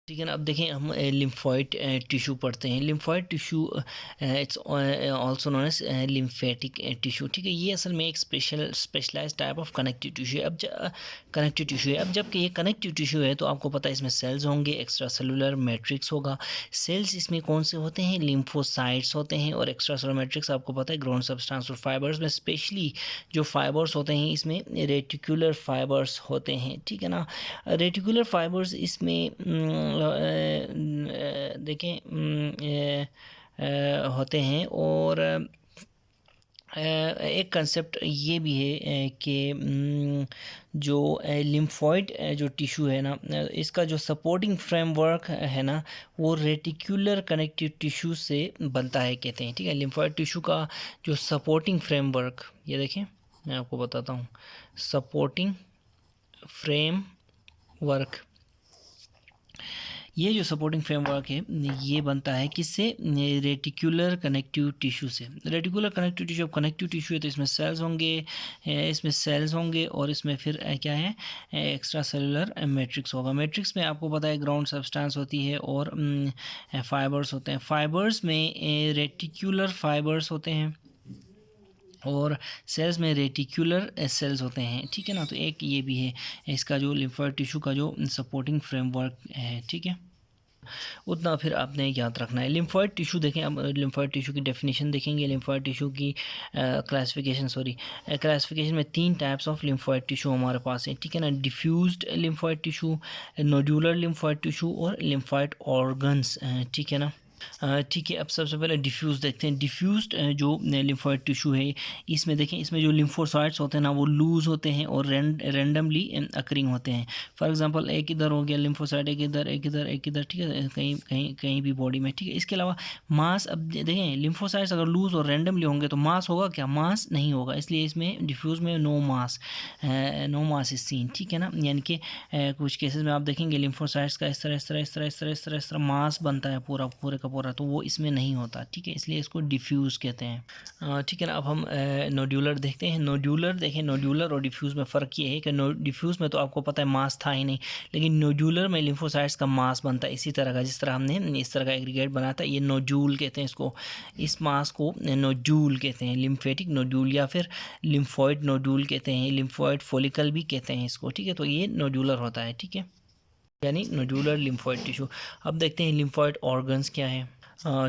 ठीक है ना। अब देखें हम लिम्फोइड टिश्यू पढ़ते हैं। Lymphoid tissue it's also known as lymphatic tissue. ठीक है, ये असल में एक specialised type of connective tissue है। अब कनेक्टिव टिश्यू है। अब जबकि ये कनेक्टिव टिश्यू है तो आपको पता है इसमें सेल्स होंगे, एक्स्ट्रा सेलुलर मैट्रिक्स होगा। सेल्स इसमें कौन से होते हैं? लिम्फोसाइट्स होते हैं। और एक्स्ट्रा सेलुलर मैट्रिक्स आपको पता है ग्राउंड सब्सटेंस और फाइबर्स में स्पेशली जो फाइबर्स होते हैं इसमें रेटिकुलर फाइबर्स होते हैं। ठीक है ना। रेटिकुलर फाइबर्स इसमें देखें होते हैं। और एक कंसेप्ट ये भी है कि जो लिम्फॉइड जो टिश्यू है ना, इसका जो सपोर्टिंग फ्रेमवर्क है ना वो रेटिकुलर कनेक्टिव टिश्यू से बनता है कहते हैं। ठीक है, लिम्फॉइड टिश्यू का जो सपोर्टिंग फ्रेमवर्क, ये देखें मैं आपको बताता हूँ। सपोर्टिंग फ्रेमवर्क, ये जो सपोर्टिंग फ्रेमवर्क है ये बनता है किससे? रेटिकुलर कनेक्टिव टिश्यू से। रेटिकुलर कनेक्टिव टिश्यू, अब कनेक्टिव टिश्यू है तो इसमें सेल्स होंगे और इसमें फिर क्या है? एक्स्ट्रा सेलुलर मैट्रिक्स होगा। मैट्रिक्स में आपको पता है ग्राउंड सब्सटेंस होती है और फाइबर्स होते हैं। फाइबर्स में रेटिकुलर फाइबर्स होते हैं और सेल्स में रेटिकुलर सेल्स होते हैं। ठीक है ना। तो एक ये भी है इसका जो लिम्फोइड टिश्यू का जो सपोर्टिंग फ्रेमवर्क है। ठीक है, उतना फिर आपने याद रखना है। लिम्फोइड टिश्यू देखें। अब लिम्फोइड टिश्यू की डेफिनेशन देखेंगे। लिम्फोइड टिश्यू की क्लासिफिकेशन में 3 टाइप्स ऑफ लिम्फोइड टिश्यू हमारे पास है। ठीक है ना। Diffused lymphoid tissue, nodular lymphoid tissue और लिम्फोइड ऑर्गन्स। ठीक है ना। ठीक है, अब सबसे पहले डिफ्यूज़ देखते हैं। डिफ्यूज्ड जो लिम्फोइड टिश्यू है इसमें देखें, इसमें जो लिम्फोसाइट्स होते हैं ना वो लूज़ होते हैं और रैंडमली अकरिंग होते हैं। फॉर एग्जांपल एक इधर हो गया लिम्फोसाइट, एक इधर एक इधर एक इधर। ठीक है, कहीं कहीं कहीं भी बॉडी में। ठीक है, इसके अलावा मास, अब देखें लिम्फोसाइट्स अगर लूज़ और रैंडमली होंगे तो मास होगा क्या? मास नहीं होगा। इसलिए इसमें डिफ्यूज़ में नो मास इज सीन। ठीक है ना। यानी कि कुछ केसेस में आप देखेंगे लिम्फोसाइट्स का इस तरह मास बनता है पूरे का पूरा, तो वो इसमें नहीं होता। ठीक है, इसलिए इसको डिफ्यूज़ कहते हैं। ठीक है ना। अब हम नोड्यूलर देखते हैं। नोड्यूलर देखें, नोड्यूलर और डिफ्यूज़ में फ़र्क ये है कि डिफ्यूज़ में तो आपको पता है मास था ही नहीं, लेकिन नोड्यूलर में लिम्फोसाइट्स का मास बनता है इसी तरह का, जिस तरह हमने इस तरह का एग्रीगेट बनाया था। ये नोड्यूल कहते हैं इसको, इस मास को नोड्यूल कहते हैं। लिम्फेटिक नोड्यूल या फिर लिम्फोइड नोड्यूल कहते हैं, लिम्फोइड फॉलिकल भी कहते हैं इसको। ठीक है, तो ये नोड्यूलर होता है। ठीक है, यानी नोड्यूलर लिम्फोइड टिश्यू। अब देखते हैं लिम्फोइड ऑर्गन्स क्या है।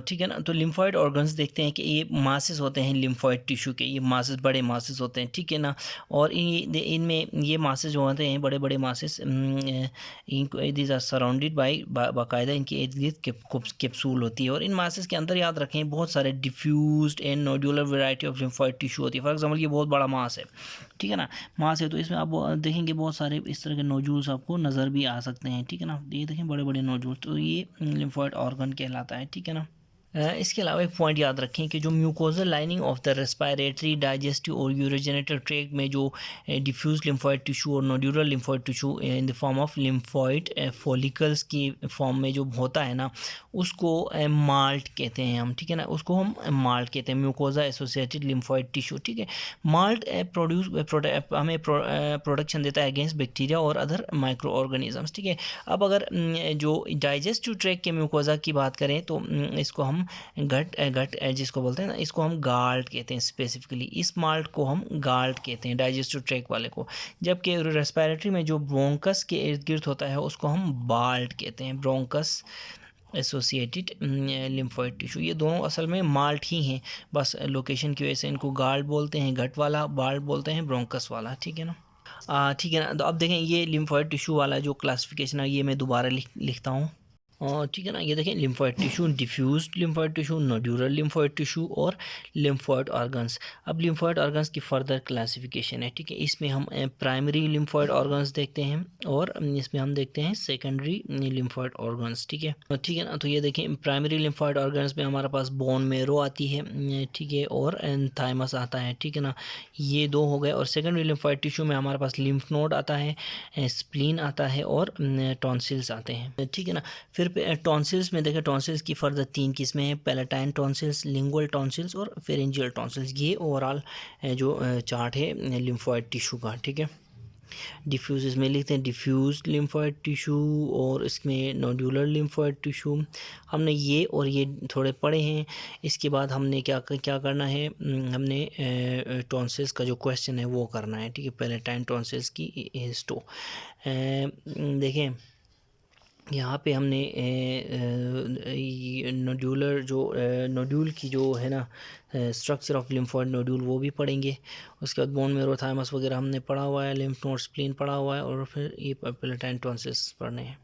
ठीक है ना। तो लिम्फोइड ऑर्गन्स देखते हैं कि ये मासेस होते हैं लिम्फोइड टिश्यू के, ये मासेस बड़े मासेस होते हैं। ठीक है ना। और इनमें ये मासेस जो होते हैं बड़े बड़े मासेस, इनको दीज आर सराउंडेड बाई बाकायदा इनकी इर्द गिर्द कैप्सूल होती है। और इन मासेस के अंदर याद रखें बहुत सारे diffused and nodular variety of lymphoid tissue होती है। फॉर एग्जाम्पल ये बहुत बड़ा मास है। ठीक है ना, मास है तो इसमें आप देखेंगे बहुत सारे इस तरह के नोड्यूल्स आपको नज़र भी आ सकते हैं। ठीक है ना, ये देखें बड़े बड़े नोड्यूल्स, तो ये लिम्फोइड ऑर्गन कहलाता है। ठीक है ना। इसके अलावा एक पॉइंट याद रखें कि जो mucosal lining of the respiratory, digestive और यूरोजेनिटल ट्रैक्ट में जो डिफ्यूज लिम्फोइड टिश्यू और nodular lymphoid tissue in the form of lymphoid follicles की फॉर्म में जो होता है ना उसको माल्ट कहते हैं हम। ठीक है ना, उसको हम माल्ट कहते हैं, म्यूकोजा एसोसिएटेड लिम्फोइड टिश्यू। ठीक है, माल्ट हमें प्रोटेक्शन देता है अगेंस्ट बैक्टीरिया और अदर माइक्रो ऑर्गेनिजम्स। ठीक है, अब अगर जो डाइजेस्टिव ट्रैक्ट के म्यूकोजा की बात करें तो इसको हम गट जिसको बोलते हैं ना, इसको हम गाल्ट कहते हैं स्पेसिफिकली। इस माल्ट को हम गाल्ट कहते हैं डाइजेस्टिव ट्रैक्ट वाले को। जबकि रेस्पिरेटरी में जो ब्रोंकस के इर्द गिर्द होता है उसको हम बाल्ट कहते हैं, ब्रोंकस एसोसिएटेड लिम्फोइड टिश्यू। ये दोनों असल में माल्ट ही हैं, बस लोकेशन की वजह से इनको गाल्ट बोलते हैं गट वाला, बाल्ट बोलते हैं ब्रोंकस वाला। ठीक है ना। ठीक है ना। तो अब देखें ये लिम्फोइड टिश्यू वाला जो क्लासिफिकेशन है ये मैं दोबारा लिखता हूँ। ठीक है ना, ये देखें lymphoid tissue, diffused lymphoid tissue, nodular lymphoid tissue और लिम्फोइड ऑर्गन्स। अब लिम्फोइड ऑर्गन्स की फर्दर क्लासिफिकेशन है। ठीक है, इसमें हम प्राइमरी लिम्फोइड ऑर्गन्स देखते हैं और इसमें हम देखते हैं सेकेंडरी लिम्फोइड ऑर्गन्स। ठीक है, ठीक है ना। तो ये देखें प्राइमरी लिम्फोइड ऑर्गन्स में हमारे पास बोन मेरो आती है। ठीक है, और थाइमस आता है। ठीक है ना, ये दो हो गए। और सेकेंडरी लिम्फोइड टिश्यू में हमारे पास लिम्फ नोड आता है, स्प्लीन आता है और टॉन्सिल्स आते हैं। ठीक है ना। फिर टॉन्सिल्स में देखें, टॉन्सिल्स की फर्दर 3 किस्में हैं, पैलेटाइन टॉन्सिल्स, लिंगुअल टॉन्सिल्स और फेरेंजियल टॉन्सिल्स। ये ओवरऑल जो चार्ट है लिम्फोइड टिश्यू का। ठीक है, डिफ्यूज इसमें लिखते हैं डिफ्यूज लिम्फोइड टिश्यू, और इसमें नोड्यूलर लिम्फोइड टिश्यू। हमने ये और ये थोड़े पढ़े हैं। इसके बाद हमने क्या करना है, हमने टॉन्सिल्स का जो क्वेश्चन है वो करना है, ठीक है। पैलेटाइन टॉन्सिल्स की हिस्टो देखें, यहाँ पे हमने नोड्यूलर जो नोड्यूल की जो है ना स्ट्रक्चर ऑफ लिम्फोइड नोड्यूल वो भी पढ़ेंगे। उसके बाद बोन मेरो थाइमस वगैरह हमने पढ़ा हुआ है, लिम्फ नोड स्प्लीन पढ़ा हुआ है, और फिर ये पैलेटाइन टॉन्सिल्स पढ़ने हैं।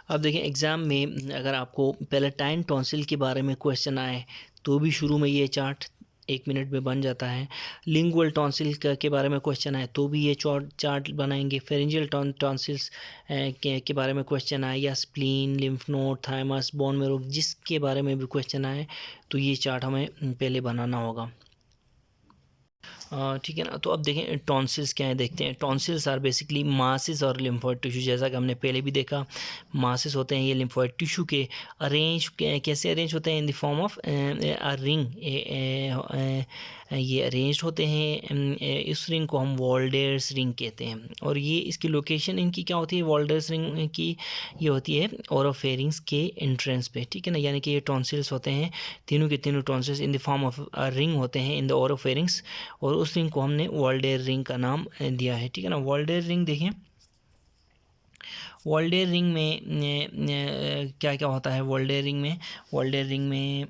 अब देखिए एग्ज़ाम में अगर आपको पैलेटाइन टॉन्सिल के बारे में क्वेश्चन आए तो भी शुरू में ये चार्ट 1 मिनट में बन जाता है। लिंगुअल टॉन्सिल के बारे में क्वेश्चन आए तो भी ये चार्ट बनाएंगे। फेरेंजियल टॉन्सिल्स के बारे में क्वेश्चन आए, या spleen, lymph node, thymus, bone marrow, जिसके बारे में भी क्वेश्चन आए तो ये चार्ट हमें पहले बनाना होगा, ठीक है ना। तो अब देखें टॉन्सिल्स क्या है, देखते हैं। टॉन्सिल्स आर बेसिकली मासेस और लिम्फोइड टिश्यू, जैसा कि हमने पहले भी देखा। मासेस होते हैं ये लिम्फोइड टिश्यू के, अरेंज कैसे अरेंज होते हैं, in the form of a ring. ये अरेंज होते हैं, इस रिंग को हम वॉल्डेर्स रिंग कहते हैं। और ये इसकी लोकेशन इनकी क्या होती है, वॉल्डेर्स रिंग की ये होती है ओरोफेरिंग्स के एंट्रेंस पे, ठीक है ना। यानी कि ये टॉन्सिल्स होते हैं, तीनों के तीनों tonsils in the form of a ring होते हैं इन द ओरोफेरिंग्स, और उस रिंग को हमने वॉल्डेर रिंग का नाम दिया है, ठीक है ना। वॉल्डेर रिंग देखें, वॉल्डेर रिंग में क्या क्या होता है, वॉल्डेर रिंग में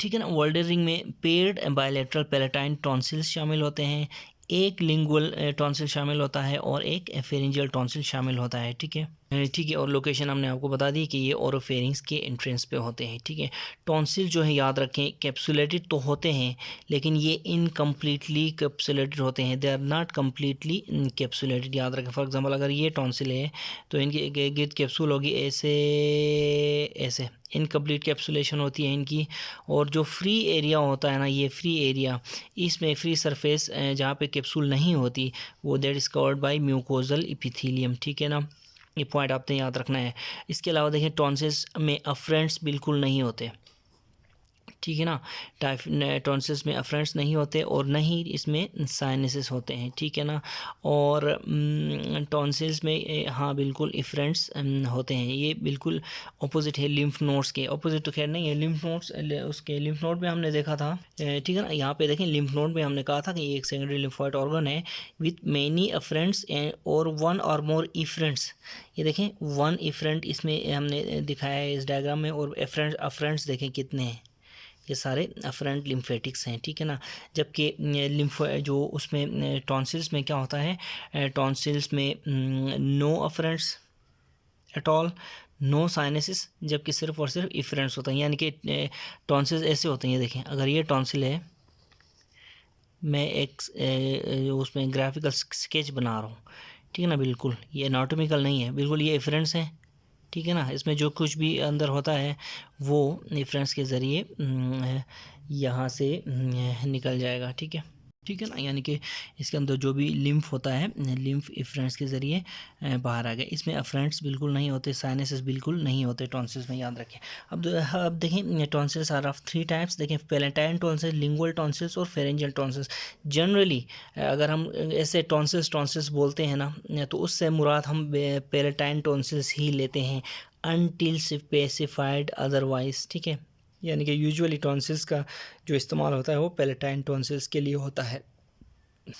ठीक है ना। वॉल्डेर रिंग में पेयर्ड बायलैटरल पैलेटाइन टॉन्सिल्स शामिल होते हैं, एक लिंगुअल टॉन्सिल शामिल होता है, और एक फेरिंजियल टॉन्सिल शामिल होता है, ठीक है। ठीक है, और लोकेशन हमने आपको बता दी कि ये ओरोफेरिंग्स के एंट्रेंस पे होते हैं, ठीक है। टॉन्सिल जो है याद रखें कैप्सुलेटेड तो होते हैं, लेकिन ये इनकम्प्लीटली कैप्सुलेटेड होते हैं, they are not completely capsulated, याद रखें। फॉर एग्जांपल अगर ये टॉन्सिल है तो इनकी गिद कैप्सूल होगी ऐसे ऐसे, इनकम्प्लीट कैप्सुलेशन होती है इनकी। और जो फ्री एरिया होता है ना, ये फ्री एरिया, इसमें फ्री सरफेस जहाँ पे कैप्सूल नहीं होती वो that is covered by mucosal epithelium, ठीक है ना। ये पॉइंट आपने याद रखना है। इसके अलावा देखें टॉन्सिल्स में अफ्रेंट्स बिल्कुल नहीं होते, ठीक है ना। टॉन्सिल्स में अफ्रेंट्स नहीं होते, और न ही इसमें साइनसेस होते हैं, ठीक है ना। और टॉन्सिल्स में हाँ बिल्कुल इफ्रेंट्स होते हैं, ये बिल्कुल अपोजिट है लिम्फ नोड्स के। अपोजिट तो खैर नहीं है, लिम्फ नोड्स उसके लिम्फ नोड में हमने देखा था, ठीक है ना। यहाँ पे देखें लिम्फ नोड में हमने कहा था कि ये एक सेकेंडरी लिम्फोइड ऑर्गन है विथ मैनी अफ्रेंट्स और वन और मोर इफ्रेंट्स। ये देखें वन इफ्रेंट इसमें हमने दिखाया है इस डायग्राम में, और अफ्रेंट्स देखें कितने हैं, ये सारे अफरेंट लिम्फेटिक्स हैं, ठीक है ना। जबकि लिम्फ जो उसमें टॉन्सिल्स में क्या होता है, टॉन्सिल्स में no afferents at all, no sinuses, जबकि सिर्फ और सिर्फ इफरेंट्स होता है। यानी कि टॉन्सिल्स ऐसे होते हैं, ये देखें अगर ये टॉन्सिल है, मैं एक उसमें ग्राफिकल स्केच बना रहा हूँ, ठीक है ना। बिल्कुल ये एनाटॉमिकल नहीं है, बिल्कुल ये इफरेंट्स हैं, ठीक है ना। इसमें जो कुछ भी अंदर होता है वो रेफरेंस के ज़रिए यहाँ से निकल जाएगा, ठीक है, ठीक है ना। यानी कि इसके अंदर जो भी लिम्फ होता है, लिम्फ इफ्रेंट्स के ज़रिए बाहर आ गया। इसमें अफ्रेंट्स बिल्कुल नहीं होते, साइनसेस बिल्कुल नहीं होते टॉन्सिल्स में, याद रखें। अब देखें टॉन्सिल्स आर ऑफ 3 टाइप्स, देखें पैलेटाइन टॉन्सिल्स, लिंगुअल टॉन्सिल्स और फेरेंजियल टॉन्सिल्स। जनरली अगर हम ऐसे टॉन्सिल्स बोलते हैं ना, तो उससे मुराद हम पैलेटाइन टॉन्सिल्स ही लेते हैं, अनटिल स्पेसिफाइड अदरवाइज, ठीक है। यानी कि यूजुअली टॉन्सिल्स का जो इस्तेमाल होता है वो पैलेटाइन टॉन्सिल्स के लिए होता है,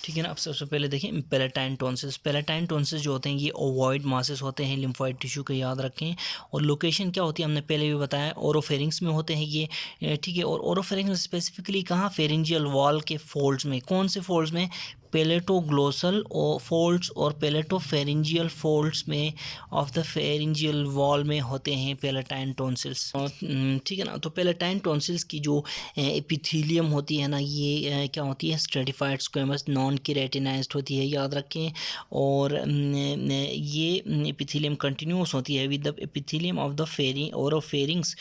ठीक है ना। अब सबसे पहले देखें पैलेटाइन टॉन्सिल्स। पैलेटाइन टॉन्सिल्स जो होते हैं ये ओवॉइड मासेस होते हैं लिम्फोइड टिश्यू के, याद रखें। और लोकेशन क्या होती है हमने पहले भी बताया, ओरोफेरिंग्स में होते हैं ये, ठीक है। और ओरोफेरिंग्स में स्पेसिफिकली कहाँ, फेरिंजियल वॉल के फोल्ड्स में। कौन से फोल्ड्स में, पेलेटोग्लोसल फोल्ड्स और पेलेटोफेरिंजियल फोल्ड्स में ऑफ द फेरिंजियल वॉल में होते हैं पैलेटाइन टॉन्सिल्स, ठीक है ना। तो पैलेटाइन टॉन्सिल्स की जो एपिथेलियम होती है ना, ये क्या होती है, स्ट्रेटिफाइड स्क्वेमस नॉन केराटिनाइज्ड होती है, याद रखें। और ये एपिथेलियम कंटिन्यूस होती है with the epithelium of the oropharynx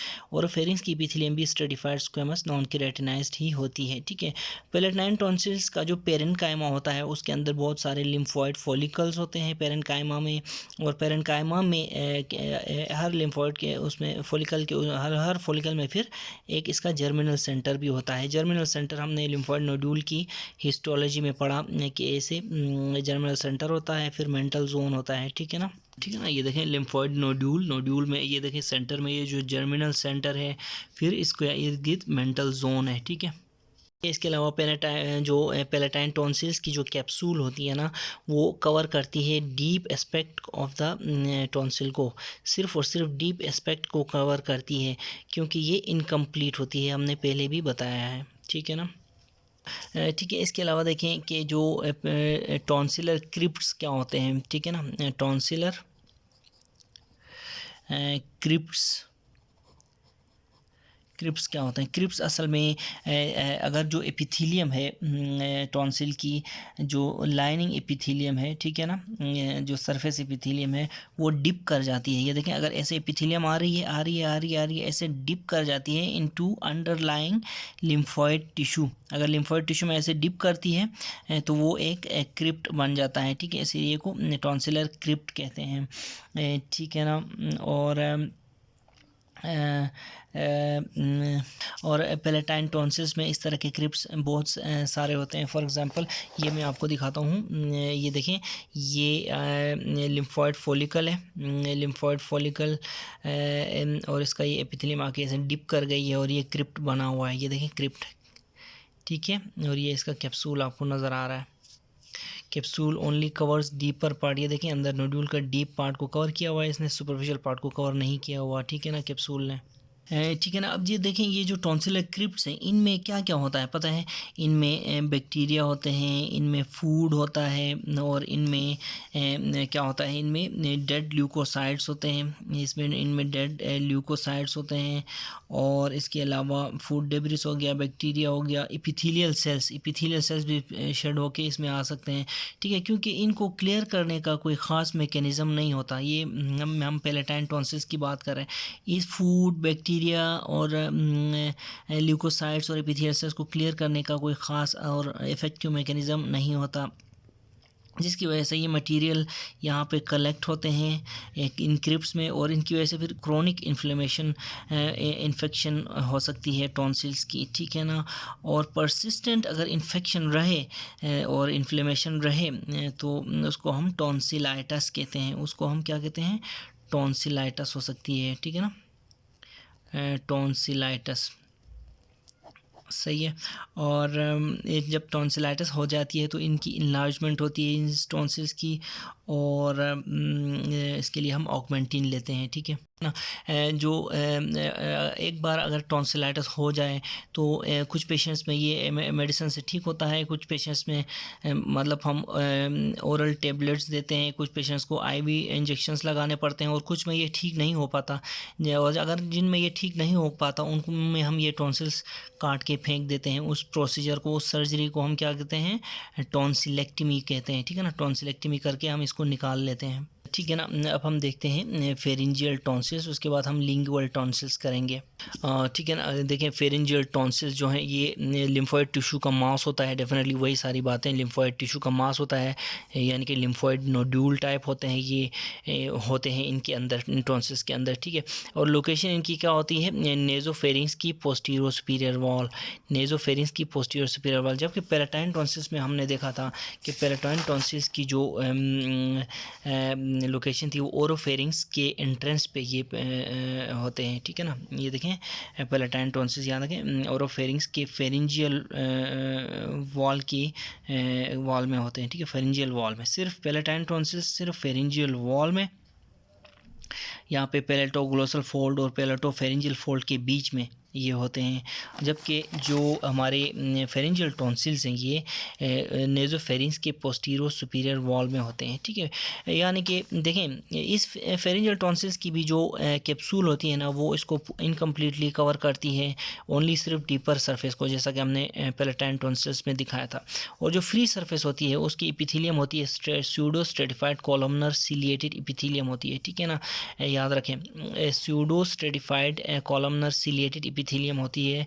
की एपिथेलियम भी स्ट्रेटिफाइड स्क्वेमस नॉन केराटिनाइज्ड ही होती है, ठीक है। पैलेटाइन टॉन्सिल्स का जो पेरेंकाइमा होता होता है उसके अंदर बहुत सारे लिम्फोइड फॉलिकल्स होते हैं पेरेन्काइमा में, और पेरेन्काइमा में हर लिम्फोइड के उसमें फॉलिकल के हर फॉलिकल में फिर एक इसका जर्मिनल सेंटर भी होता है। जर्मिनल सेंटर हमने लिम्फोइड नोड्यूल की हिस्टोलॉजी में पढ़ा कि ऐसे जर्मिनल सेंटर होता है, फिर मेंटल जोन होता है, ठीक है ना। ये देखें लिम्फोइड नोड्यूल में ये देखें सेंटर में ये जो जर्मिनल सेंटर है, फिर इसके इर्द गिर्द मेंटल जोन है, ठीक है। इसके अलावा पैलेटाइन टॉन्सिल्स की जो कैप्सूल होती है ना, वो कवर करती है deep aspect of the tonsil को, सिर्फ और सिर्फ डीप एस्पेक्ट को कवर करती है, क्योंकि ये इनकम्प्लीट होती है, हमने पहले भी बताया है, ठीक है ना। ठीक है, इसके अलावा देखें कि जो टॉन्सिलर क्रिप्ट्स क्या होते हैं, ठीक है ना। टॉन्सिलर क्रिप्स क्या होते हैं? क्रिप्स असल में अगर जो एपिथीलियम है टॉन्सिल की, जो लाइनिंग एपिथीलियम है, ठीक है ना, जो सरफेस एपिथीलियम है वो डिप कर जाती है। ये देखें, अगर ऐसे एपिथीलियम आ रही है ऐसे डिप कर जाती है इनटू अंडरलाइंग लिम्फोइड टिश्यू। अगर लिम्फोइड टिश्यू में ऐसे डिप करती है तो वो एक क्रिप्ट बन जाता है, ठीक है। इसीलिए को टॉन्सिलर क्रिप्ट कहते हैं, ठीक है ना। और पैलेटाइन टॉन्सिल्स में इस तरह के क्रिप्स बहुत सारे होते हैं। फॉर एग्जांपल ये मैं आपको दिखाता हूँ, ये देखें, ये लिम्फोइड फॉलिकल है, लिम्फोइड फॉलिकल, और इसका ये एपिथेलियम आके ऐसे डिप कर गई है और ये क्रिप्ट बना हुआ है, ये देखें क्रिप्ट, ठीक है। और ये इसका कैप्सूल आपको नज़र आ रहा है। Capsule only covers deeper part, ये देखें अंदर नोड्यूल का डीप पार्ट को कवर किया हुआ है, इसने सुपरफिशियल पार्ट को कवर नहीं किया हुआ, ठीक है ना, कैप्सूल ने, ठीक है ना। अब ये देखें, ये जो टॉन्सिलर क्रिप्ट्स हैं इनमें क्या क्या होता है पता है? इनमें बैक्टीरिया होते हैं, इनमें फूड होता है, और इनमें क्या होता है, इनमें डेड ल्यूकोसाइड्स होते हैं, इनमें डेड ल्यूकोसाइड्स होते हैं, और इसके अलावा फूड डेब्रिस हो गया, बैक्टीरिया हो गया, इपिथीलियल सेल्स भी शेड होके इसमें आ सकते हैं, ठीक है, क्योंकि इनको क्लियर करने का कोई ख़ास मैकेनिज़्म नहीं होता। ये हम पैलेटाइन टॉन्सिल्स की बात कर रहे हैं, इस फूड बैक्टीरिया और ल्यूकोसाइड्स और एपिथेलियल सेल्स को क्लियर करने का कोई ख़ास और इफ़ेक्टिव मैकेनिज़्म नहीं होता, जिसकी वजह से ये मटेरियल यहाँ पे कलेक्ट होते हैं एक इन क्रिप्ट्स में, और इनकी वजह से फिर क्रोनिक इन्फेक्शन हो सकती है टॉन्सिल्स की, ठीक है ना। और परसिस्टेंट अगर इन्फेक्शन रहे और इन्फ्लेमेशन रहे तो उसको हम टॉन्सिलाइटिस कहते हैं, उसको हम क्या कहते हैं? टॉन्सिलाइटिस हो सकती है, ठीक है ना, टॉन्सिलाइटिस, सही है। और जब टॉन्सिलाइटिस हो जाती है तो इनकी इनलार्जमेंट होती है इन टॉन्सिल्स की, और इसके लिए हम ऑगमेंटिन लेते हैं, ठीक है ना। जो एक बार अगर टॉन्सिलाइटिस हो जाए तो कुछ पेशेंट्स में ये मेडिसिन से ठीक होता है, कुछ पेशेंट्स में मतलब हम ओरल टेबलेट्स देते हैं, कुछ पेशेंट्स को आईवी इंजेक्शंस लगाने पड़ते हैं, और कुछ में ये ठीक नहीं हो पाता। और अगर जिनमें ये ठीक नहीं हो पाता उनमें हम ये टॉन्सिल्स काट के फेंक देते हैं। उस प्रोसीजर को, उस सर्जरी को हम क्या कहते हैं? टॉन्सिलेक्टमी कहते हैं, ठीक है ना। टॉन्सिलेक्टमी करके हम इसको निकाल लेते हैं, ठीक है ना। अब हम देखते हैं फेरिंजियल टॉन्सिल्स, उसके बाद हम लिंगुअल टॉन्सिल्स करेंगे, ठीक है ना। देखें फेरिंजियल टॉन्सिल्स जो हैं ये लिम्फोइड टिश्यू का मास होता है, डेफिनेटली वही सारी बातें, लिम्फोइड टिश्यू का मास होता है, यानी कि लिम्फोइड नोड्यूल टाइप होते हैं ये होते हैं इनके अंदर, इन टॉन्सिल्स के अंदर, ठीक है। और लोकेशन इनकी क्या होती है? नेज़ोफेरिंक्स की पोस्टीरियर सुपीरियर वॉल, नेज़ोफेरिंक्स की पोस्टीरियर सुपीरियर वॉल। जबकि पैलेटाइन टॉन्सिल्स में हमने देखा था कि पैलेटाइन टॉन्सिल्स की जो लोकेशन थी वो ओरोफेरिंक्स के एंट्रेंस पे ये होते हैं, ठीक है ना। ये देखें पैलेटाइन टॉन्सिल्स, याद रखें ओरोफेरिंक्स के फेरिंजियल वॉल की वॉल में होते हैं, ठीक है, फेरिंजियल वॉल में। सिर्फ पैलेटाइन टॉन्सिल्स सिर्फ फेरिंजियल वॉल में, यहाँ पे पैलेटोग्लोसल फोल्ड और पैलेटोफेरिंजियल फोल्ड के बीच में ये होते हैं। जबकि जो हमारे फेरिंजियल टॉन्सिल्स हैं ये नेज़ोफेरिंक्स के पोस्टीरियर सुपीरियर वॉल में होते हैं, ठीक है। यानी कि देखें इस फेरिंजियल टॉन्सिल्स की भी जो कैप्सूल होती है ना, वो इसको इनकम्प्लीटली कवर करती है, ओनली सिर्फ डीपर सरफेस को, जैसा कि हमने पैलेटाइन टॉन्सिल्स में दिखाया था। और जो फ्री सरफेस होती है उसकी एपिथेलियम होती है pseudo stratified columnar ciliated epithelium होती है, ठीक है ना। याद रखें, pseudo stratified columnar ciliated epithelium होती है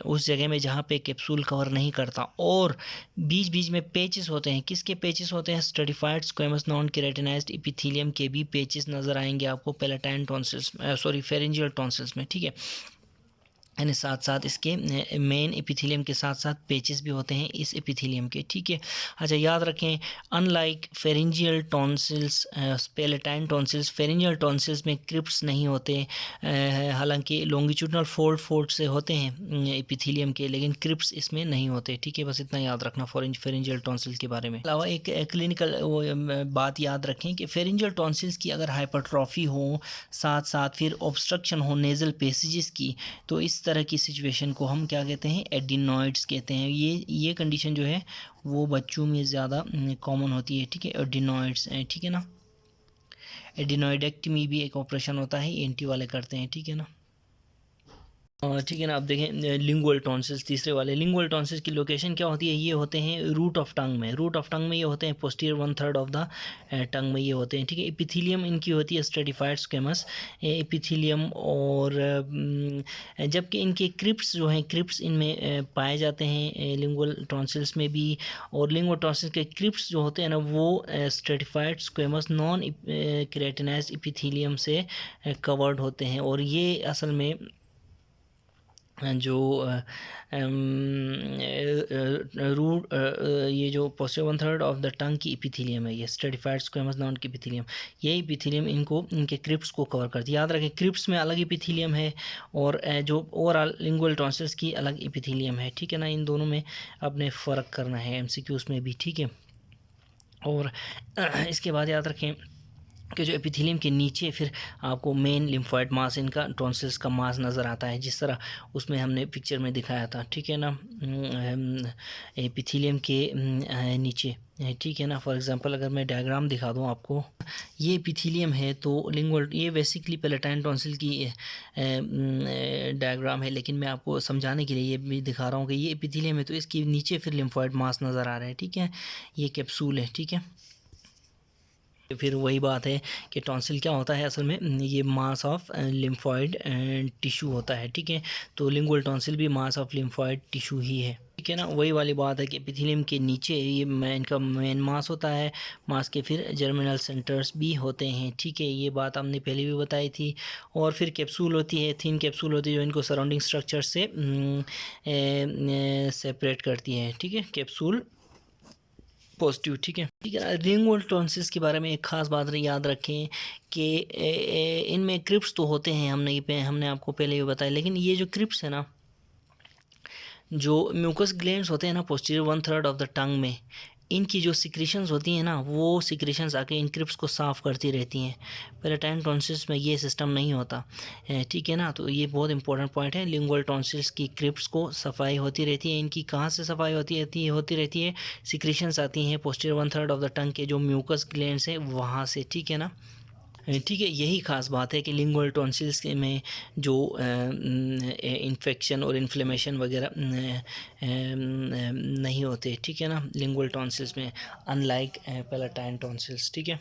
उस जगह में जहाँ पे कैप्सूल कवर नहीं करता, और बीच बीच में पेचेस होते हैं। किसके पेचेस होते हैं? Stratified squamous non keratinised epithelium के भी पेचेस नज़र आएंगे आपको पैलेटाइन टॉन्सिल्स फेरिंजियल टॉन्सिल्स में, ठीक है। यानी साथ साथ इसके मेन एपिथेलियम के साथ साथ पेचेस भी होते हैं इस एपिथेलियम के, ठीक है। अच्छा, याद रखें, unlike pharyngeal tonsils, palatine tonsils, pharyngeal tonsils में क्रिप्स नहीं होते, हालांकि लॉन्गिट्यूडनल फोल्ड से होते हैं एपिथेलियम के, लेकिन क्रिप्स इसमें नहीं होते, ठीक है। बस इतना याद रखना फेरिंजियल टॉन्सिल्स के बारे में। अलावा एक क्लिनिकल बात याद रखें कि फेरिंजियल टॉन्सिल्स की अगर हाइपरट्रॉफी हो, साथ साथ फिर ऑब्स्ट्रक्शन हो नेज़ल पैसेजेस की, तो इस तरह की सिचुएशन को हम क्या कहते हैं? एडिनॉइड्स कहते हैं। ये कंडीशन जो है वो बच्चों में ज़्यादा कॉमन होती है, ठीक है, एडिनॉइड्स, ठीक है ना। एडिनॉइडेक्टमी भी एक ऑपरेशन होता है, एंटी वाले करते हैं, ठीक है ना। ठीक है ना। अब देखें लिंगुअल टॉन्सिल्स, तीसरे वाले लिंगुअल टॉन्सिल्स की लोकेशन क्या होती है? ये होते हैं रूट ऑफ टंग में, रूट ऑफ टंग में ये होते हैं पोस्टीरियर 1/3 ऑफ द टंग में ये होते हैं, ठीक है। एपिथेलियम इनकी होती है स्ट्रेटिफाइड स्क्वेमस एपिथेलियम, और जबकि इनके क्रिप्स जो हैं, क्रिप्स इनमें पाए जाते हैं लिंगुअल टॉन्सिल्स में भी, और लिंगुअल टॉन्सिल्स के क्रिप्स जो होते हैं ना वो stratified squamous non keratinised epithelium से कवर्ड होते हैं, और ये असल में जो रूट ये जो पोस्टीरियर 1/3 ऑफ द टंग की एपिथेलियम है, ये स्ट्रेटिफाइड स्क्वेमस नॉन की एपिथेलियम, ये एपिथेलियम इनको इनके क्रिप्स को कवर करती है। याद रखें, क्रिप्स में अलग एपिथेलियम है और जो ओवरऑल लिंगुअल टॉन्सिल्स की अलग एपिथेलियम है, ठीक है ना। इन दोनों में अपने फ़र्क करना है एमसीक्यूज़ में भी, ठीक है। और इसके बाद याद रखें कि जो एपिथेलियम के नीचे फिर आपको मेन लिम्फोइड मास, इनका टॉन्सिल्स का मास नज़र आता है, जिस तरह उसमें हमने पिक्चर में दिखाया था, ठीक है ना। एपिथेलियम के नीचे, ठीक है ना। फॉर एग्जांपल अगर मैं डायग्राम दिखा दूं आपको, ये एपिथेलियम है तो लिंगुअल, ये बेसिकली पैलेटाइन टॉन्सिल की डायग्राम है, लेकिन मैं आपको समझाने के लिए ये भी दिखा रहा हूँ कि ये एपिथेलियम है तो इसके नीचे फिर लिम्फोइड मास नज़र आ रहा है, ठीक है। ये कैप्सूल है, ठीक है। फिर वही बात है कि टॉन्सिल क्या होता है असल में, ये मास ऑफ लिम्फॉइड टिश्यू होता है, ठीक है। तो लिंगुअल टॉन्सिल भी मास ऑफ लिम्फॉइड टिश्यू ही है, ठीक है ना। वही वाली बात है कि एपिथेलियम के नीचे ये इनका मेन मास होता है, मास के फिर जर्मिनल सेंटर्स भी होते हैं, ठीक है। ये बात हमने पहले भी बताई थी। और फिर कैप्सूल होती है, थिन कैप्सूल होती है जो इनको सराउंडिंग स्ट्रक्चर से सेपरेट करती है, ठीक है। कैप्सूल पॉजिटिव, ठीक है, ठीक है ना। लिंगुअल टॉन्सिल्स के बारे में एक ख़ास बात याद रखें कि इनमें क्रिप्स तो होते हैं, हमने आपको पहले ही बताया, लेकिन ये जो क्रिप्स है ना, जो म्यूकस ग्लैंड्स होते हैं ना पोस्टीरियर 1/3 ऑफ द टंग में, इनकी जो सिक्रीशंस होती हैं ना, वो सिक्रीशंस आके इन क्रिप्स को साफ़ करती रहती हैं। पैलेटाइन टॉन्सिल्स में ये सिस्टम नहीं होता, ठीक है ना। तो ये बहुत इंपॉर्टेंट पॉइंट है, लिंगुअल टॉन्सिल्स की क्रिप्स को सफाई होती रहती है। इनकी कहाँ से सफाई होती रहती है? सिक्रीशंस आती हैं पोस्टीरियर 1/3 ऑफ द टंग के जो म्यूकस ग्लैंड्स हैं वहाँ से, ठीक है ना। ठीक है, यही ख़ास बात है कि लिंगुअल टॉन्सिल्स में जो इन्फेक्शन और इन्फ्लेमेशन वगैरह नहीं होते, ठीक है ना, लिंगुअल टॉन्सिल्स में, अनलाइक पैलेटाइन टॉन्सिल्स, ठीक है।